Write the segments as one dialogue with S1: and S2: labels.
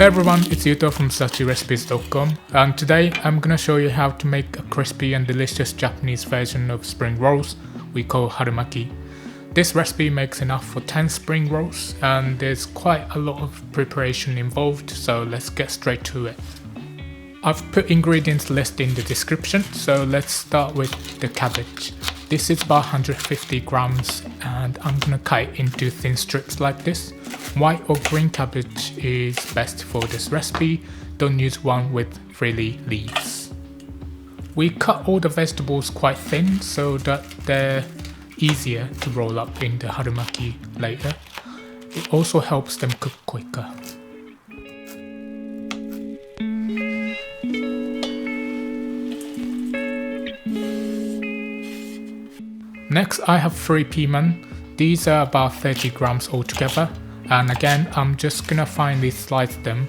S1: Hey everyone, it's Yuto from suchirecipes.com, and today I'm gonna show you how to make a crispy and delicious Japanese version of spring rolls we call Harumaki. This recipe makes enough for 10 spring rolls and there's quite a lot of preparation involved, so let's get straight to it. I've put ingredients list in the description, so let's start with the cabbage. This is about 150 grams and I'm gonna cut it into thin strips like this. White or green cabbage is best for this recipe, don't use one with frilly leaves. We cut all the vegetables quite thin so that they're easier to roll up in the harumaki later. It also helps them cook quicker. Next I have 3 pea. These are about 30 grams altogether, and again I'm just gonna finely slice them.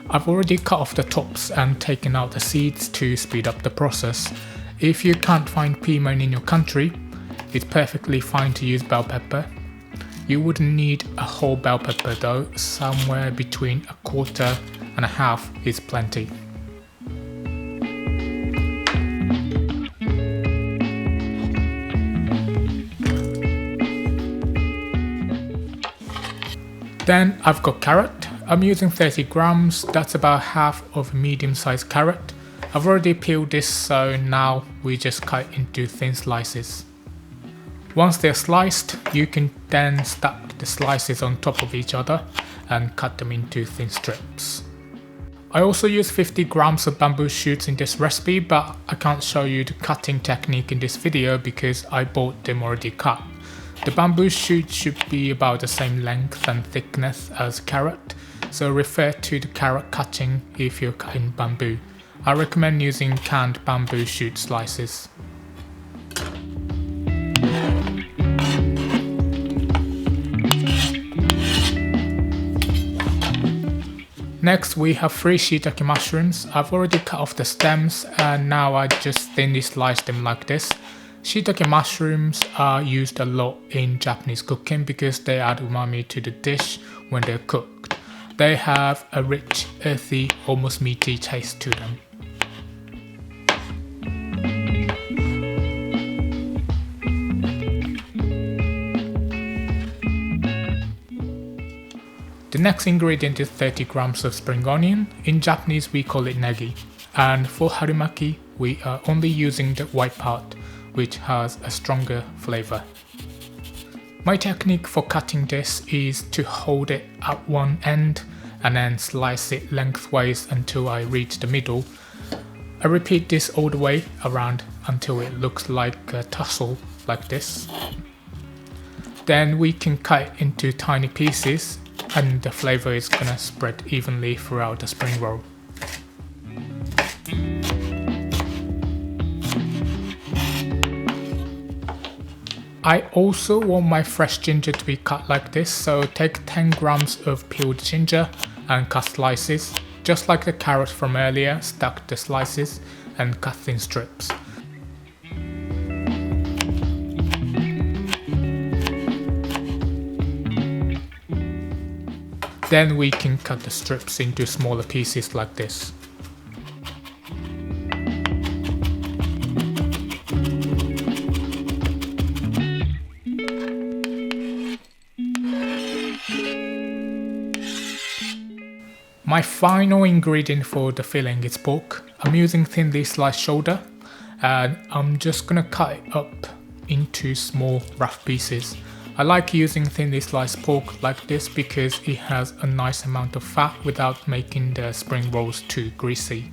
S1: I've already cut off the tops and taken out the seeds to speed up the process. If you can't find pea in your country, it's perfectly fine to use bell pepper. You wouldn't need a whole bell pepper though, somewhere between a quarter and a half is plenty. Then I've got carrot. I'm using 30 grams, that's about half of a medium-sized carrot. I've already peeled this, so now we just cut into thin slices. Once they're sliced, you can then stack the slices on top of each other and cut them into thin strips. I also use 50 grams of bamboo shoots in this recipe, but I can't show you the cutting technique in this video because I bought them already cut. The bamboo shoot should be about the same length and thickness as carrot, so refer to the carrot cutting if you're cutting bamboo. I recommend using canned bamboo shoot slices. Next we have 3 shiitake mushrooms. I've already cut off the stems and now I just thinly slice them like this. Shiitake mushrooms are used a lot in Japanese cooking because they add umami to the dish when they're cooked. They have a rich, earthy, almost meaty taste to them. The next ingredient is 30 grams of spring onion. In Japanese we call it negi. And for harumaki we are only using the white part, which has a stronger flavor. My technique for cutting this is to hold it at one end and then slice it lengthways until I reach the middle. I repeat this all the way around until it looks like a tussle like this. Then we can cut it into tiny pieces and the flavor is gonna spread evenly throughout the spring roll. I also want my fresh ginger to be cut like this, so take 10 grams of peeled ginger and cut slices. Just like the carrot from earlier, stack the slices and cut thin strips. Then we can cut the strips into smaller pieces like this. My final ingredient for the filling is pork. I'm using thinly sliced shoulder and I'm just gonna cut it up into small rough pieces. I like using thinly sliced pork like this because it has a nice amount of fat without making the spring rolls too greasy.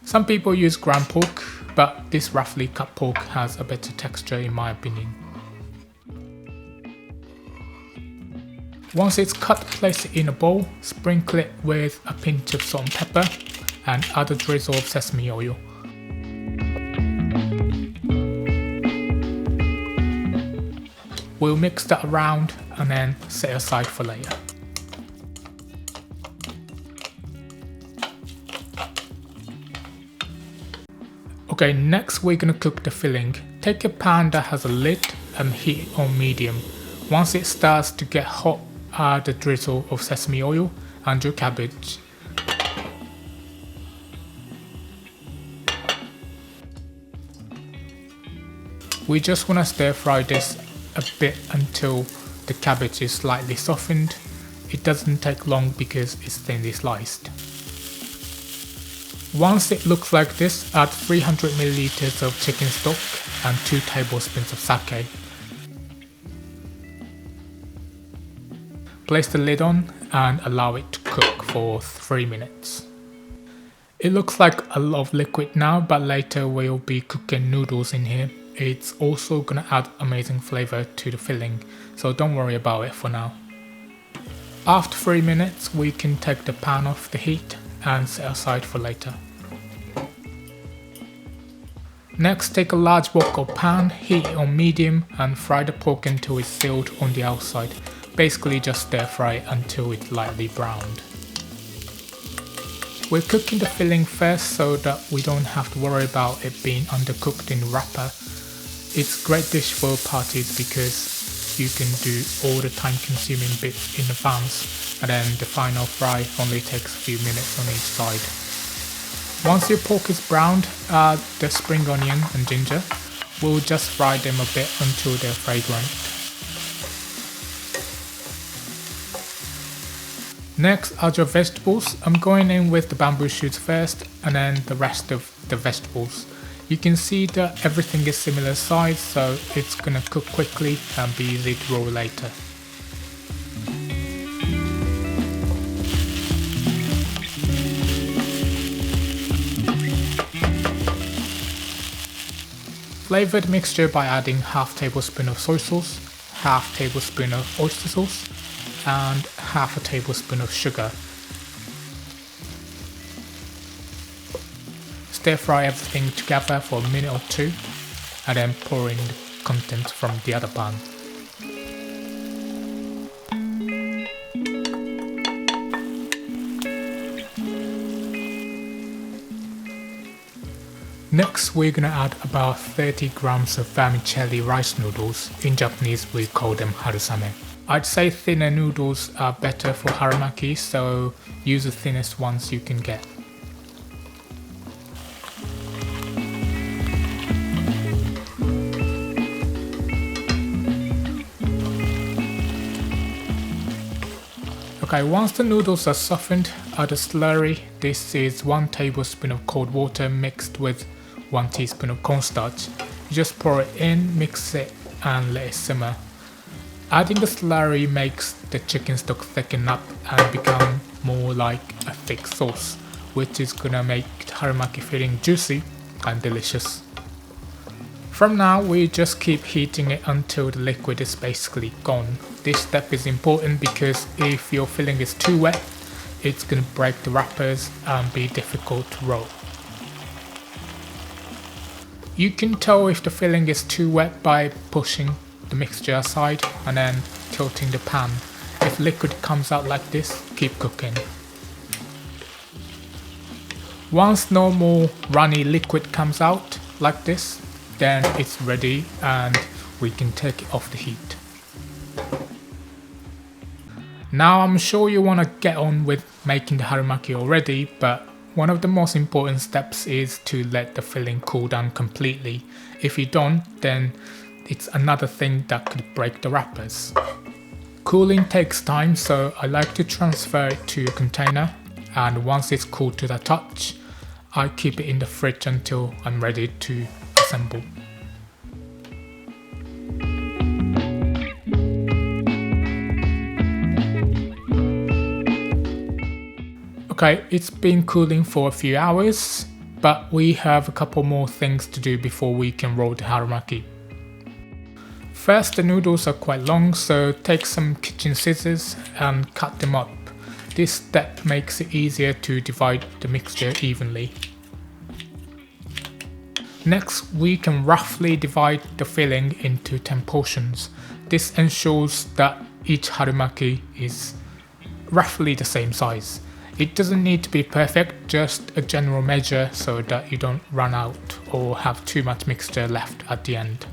S1: Some people use ground pork, but this roughly cut pork has a better texture in my opinion. Once it's cut, place it in a bowl, sprinkle it with a pinch of salt and pepper and add a drizzle of sesame oil. We'll mix that around and then set aside for later. Okay, next we're gonna cook the filling. Take a pan that has a lid and heat it on medium. Once it starts to get hot, add a drizzle of sesame oil and your cabbage. We just want to stir fry this a bit until the cabbage is slightly softened. It doesn't take long because it's thinly sliced. Once it looks like this, add 300 ml of chicken stock and 2 tablespoons of sake. Place the lid on and allow it to cook for 3 minutes. It looks like a lot of liquid now, but later we'll be cooking noodles in here. It's also gonna add amazing flavor to the filling, so don't worry about it for now. After 3 minutes, we can take the pan off the heat and set aside for later. Next, take a large wok or pan, heat it on medium and fry the pork until it's sealed on the outside. Basically just stir fry until it's lightly browned. We're cooking the filling first so that we don't have to worry about it being undercooked in the wrapper. It's a great dish for parties because you can do all the time consuming bits in advance, and then the final fry only takes a few minutes on each side. Once your pork is browned, add the spring onion and ginger. We'll just fry them a bit until they're fragrant. Next, add your vegetables. I'm going in with the bamboo shoots first and then the rest of the vegetables. You can see that everything is similar size, so it's gonna cook quickly and be easy to roll later. Flavor the mixture by adding half tablespoon of soy sauce, half tablespoon of oyster sauce, and half a tablespoon of sugar. Stir fry everything together for a minute or two, and then pour in the contents from the other pan. Next, we're gonna add about 30 grams of vermicelli rice noodles. In Japanese, we call them harusame. I'd say thinner noodles are better for harumaki, so use the thinnest ones you can get. Okay, once the noodles are softened, add a slurry. This is 1 tablespoon of cold water mixed with 1 teaspoon of cornstarch. You just pour it in, mix it and let it simmer. Adding the slurry makes the chicken stock thicken up and become more like a thick sauce, which is gonna make the harumaki filling juicy and delicious. From now, we just keep heating it until the liquid is basically gone. This step is important because if your filling is too wet, it's gonna break the wrappers and be difficult to roll. You can tell if the filling is too wet by pushing the mixture aside and then tilting the pan. If liquid comes out like this, keep cooking. Once no more runny liquid comes out like this, then it's ready and we can take it off the heat. Now I'm sure you want to get on with making the harumaki already, but one of the most important steps is to let the filling cool down completely. If you don't, then it's another thing that could break the wrappers. Cooling takes time, so I like to transfer it to a container, and once it's cooled to the touch, I keep it in the fridge until I'm ready to assemble. Okay, it's been cooling for a few hours, but we have a couple more things to do before we can roll the harumaki. First, the noodles are quite long, so take some kitchen scissors and cut them up. This step makes it easier to divide the mixture evenly. Next, we can roughly divide the filling into 10 portions. This ensures that each harumaki is roughly the same size. It doesn't need to be perfect, just a general measure so that you don't run out or have too much mixture left at the end.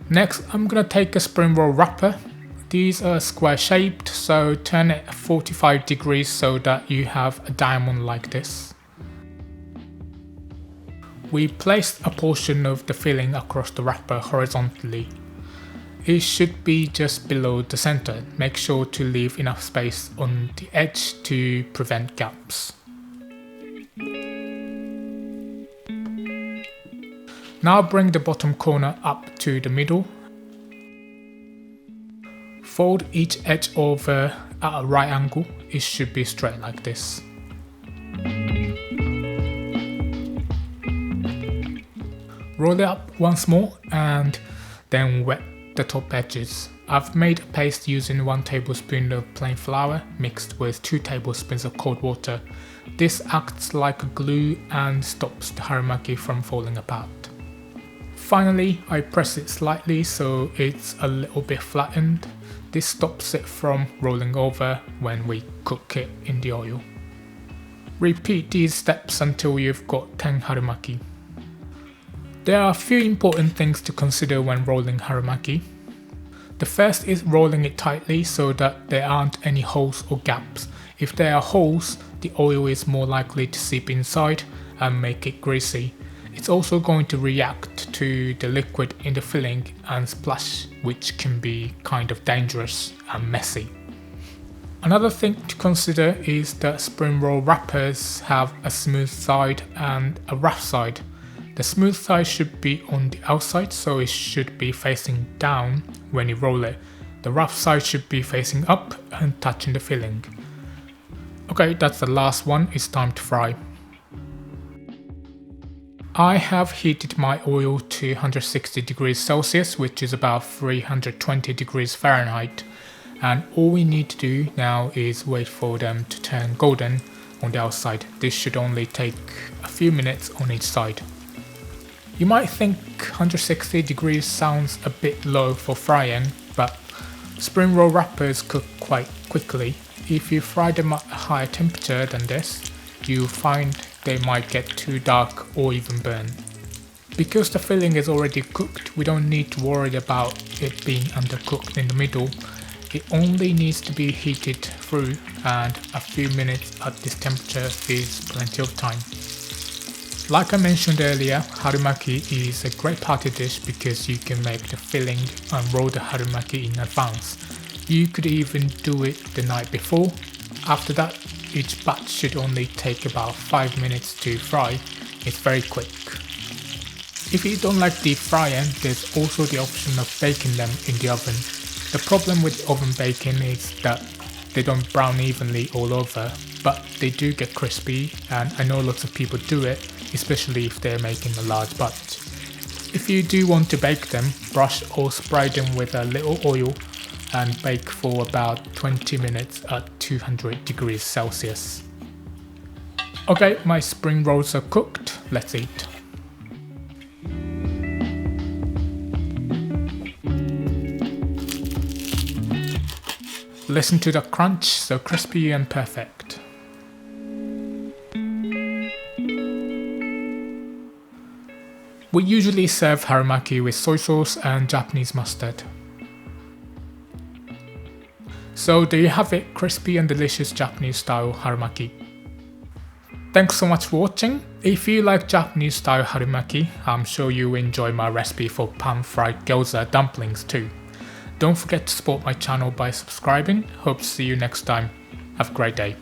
S1: Next, I'm gonna take a spring roll wrapper. These are square shaped, so turn it 45 degrees so that you have a diamond like this. We placed a portion of the filling across the wrapper horizontally. It should be just below the center. Make sure to leave enough space on the edge to prevent gaps. Now bring the bottom corner up to the middle. Fold each edge over at a right angle. It should be straight like this. Roll it up once more and then wet the top edges. I've made a paste using 1 tablespoon of plain flour mixed with 2 tablespoons of cold water. This acts like a glue and stops the harumaki from falling apart. Finally, I press it slightly so it's a little bit flattened. This stops it from rolling over when we cook it in the oil. Repeat these steps until you've got 10 harumaki. There are a few important things to consider when rolling harumaki. The first is rolling it tightly so that there aren't any holes or gaps. If there are holes, the oil is more likely to seep inside and make it greasy. It's also going to react to the liquid in the filling and splash, which can be kind of dangerous and messy. Another thing to consider is that spring roll wrappers have a smooth side and a rough side. The smooth side should be on the outside, so it should be facing down when you roll it. The rough side should be facing up and touching the filling. Okay, that's the last one. It's time to fry. I have heated my oil to 160 degrees Celsius, which is about 320 degrees Fahrenheit. And all we need to do now is wait for them to turn golden on the outside. This should only take a few minutes on each side. You might think 160 degrees sounds a bit low for frying, but spring roll wrappers cook quite quickly. If you fry them at a higher temperature than this, you'll find they might get too dark or even burn. Because the filling is already cooked, we don't need to worry about it being undercooked in the middle. It only needs to be heated through, and a few minutes at this temperature is plenty of time. Like I mentioned earlier, harumaki is a great party dish because you can make the filling and roll the harumaki in advance. You could even do it the night before. After that, each batch should only take about 5 minutes to fry. It's very quick. If you don't like deep frying, there's also the option of baking them in the oven. The problem with oven baking is that they don't brown evenly all over, but they do get crispy, and I know lots of people do it, especially if they're making a large batch. If you do want to bake them, brush or spray them with a little oil and bake for about 20 minutes at 200 degrees Celsius. Okay, my spring rolls are cooked, let's eat. Listen to the crunch, so crispy and perfect. We usually serve harumaki with soy sauce and Japanese mustard. So there you have it, crispy and delicious Japanese style harumaki. Thanks so much for watching. If you like Japanese style harumaki, I'm sure you enjoy my recipe for pan-fried gyoza dumplings too. Don't forget to support my channel by subscribing. Hope to see you next time. Have a great day.